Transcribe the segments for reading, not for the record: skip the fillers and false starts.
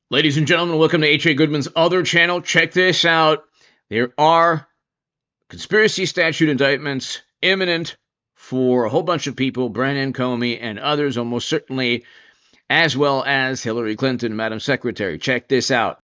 Ladies and gentlemen, welcome to H.A. Goodman's other channel. Check this out. There are conspiracy statute indictments imminent for a whole bunch of people, Brennan, Comey, and others, almost certainly, as well as Hillary Clinton, Madam Secretary. Check this out.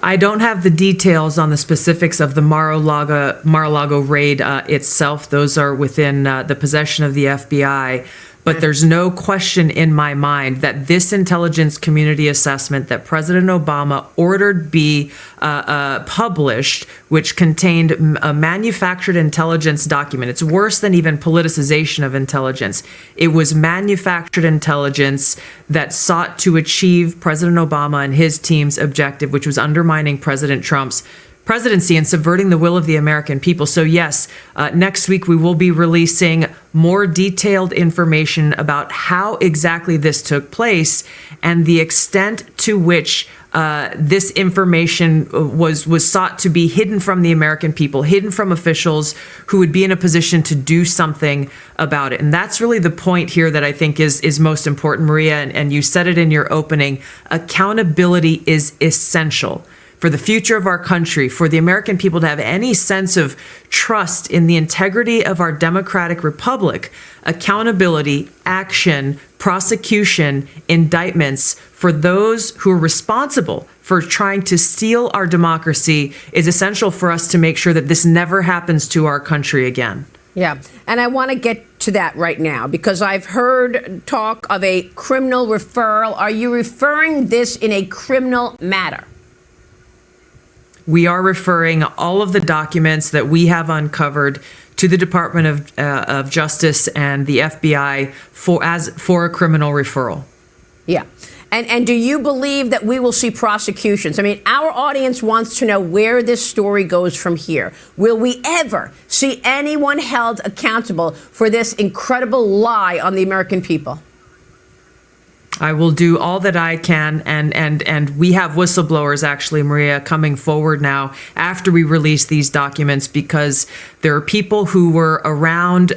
I don't have the details on the specifics of the Mar-a-Lago raid itself. Those are within the possession of the FBI. But there's no question in my mind that this intelligence community assessment that President Obama ordered be published, which contained a manufactured intelligence document. It's worse than even politicization of intelligence. It was manufactured intelligence that sought to achieve President Obama and his team's objective, which was undermining President Trump's presidency and subverting the will of the American people. So yes, next week we will be releasing more detailed information about how exactly this took place and the extent to which this information was sought to be hidden from the American people, hidden from officials who would be in a position to do something about it. And that's really the point here that I think is most important, Maria, and you said it in your opening. Accountability is essential for the future of our country, for the American people to have any sense of trust in the integrity of our democratic republic. Accountability, action, prosecution, indictments for those who are responsible for trying to steal our democracy is essential for us to make sure that this never happens to our country again. Yeah, and I want to get to that right now because I've heard talk of a criminal referral. Are you referring this in a criminal matter? We are referring all of the documents that we have uncovered to the Department of Justice and the FBI for a criminal referral. Yeah. And do you believe that we will see prosecutions? I mean, our audience wants to know where this story goes from here. Will we ever see anyone held accountable for this incredible lie on the American people? I will do all that I can, and we have whistleblowers, actually, Maria, coming forward now after we release these documents, because there are people who were around,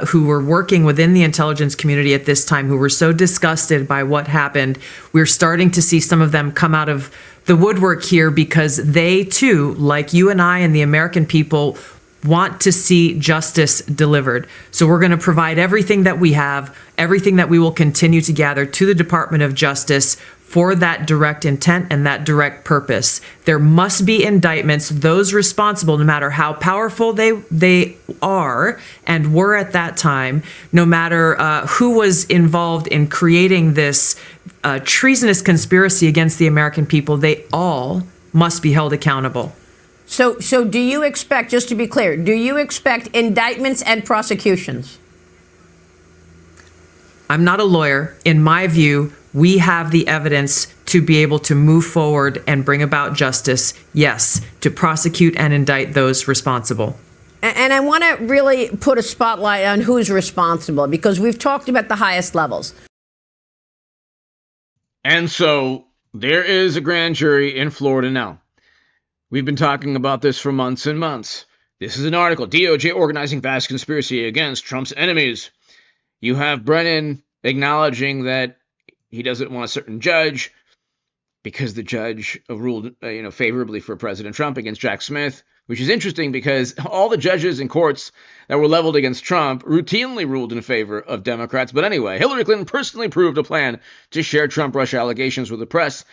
who were working within the intelligence community at this time, who were so disgusted by what happened. We're starting to see some of them come out of the woodwork here because they, too, like you and I and the American people, want to see justice delivered. So we're going to provide everything that we have, everything that we will continue to gather to the Department of Justice for that direct intent and that direct purpose. There must be indictments, those responsible, no matter how powerful they are and were at that time, no matter who was involved in creating this treasonous conspiracy against the American people, they all must be held accountable. So do you expect, just to be clear, do you expect indictments and prosecutions? I'm not a lawyer. In my view, we have the evidence to be able to move forward and bring about justice, yes, to prosecute and indict those responsible. And I want to really put a spotlight on who's responsible, because we've talked about the highest levels. And so there is a grand jury in Florida now. We've been talking about this for months and months. This is an article, DOJ organizing vast conspiracy against Trump's enemies. You have Brennan acknowledging that he doesn't want a certain judge because the judge ruled favorably for President Trump against Jack Smith, which is interesting because all the judges in courts that were leveled against Trump routinely ruled in favor of Democrats. But anyway, Hillary Clinton personally proved a plan to share Trump-Russia allegations with the press.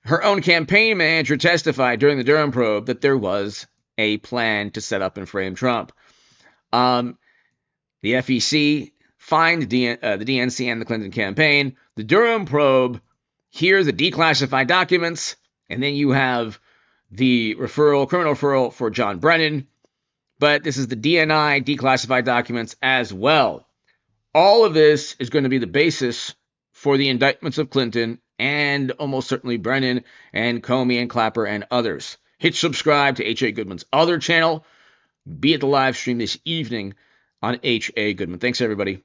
Her own campaign manager testified during the Durham probe that there was a plan to set up and frame Trump. The FEC fined the DNC and the Clinton campaign. The Durham probe, here the declassified documents, and then you have the criminal referral for John Brennan. But this is the DNI declassified documents as well. All of this is going to be the basis for the indictments of Clinton and almost certainly Brennan and Comey and Clapper and others. Hit subscribe to H.A. Goodman's other channel. Be at the live stream this evening on H.A. Goodman. Thanks, everybody.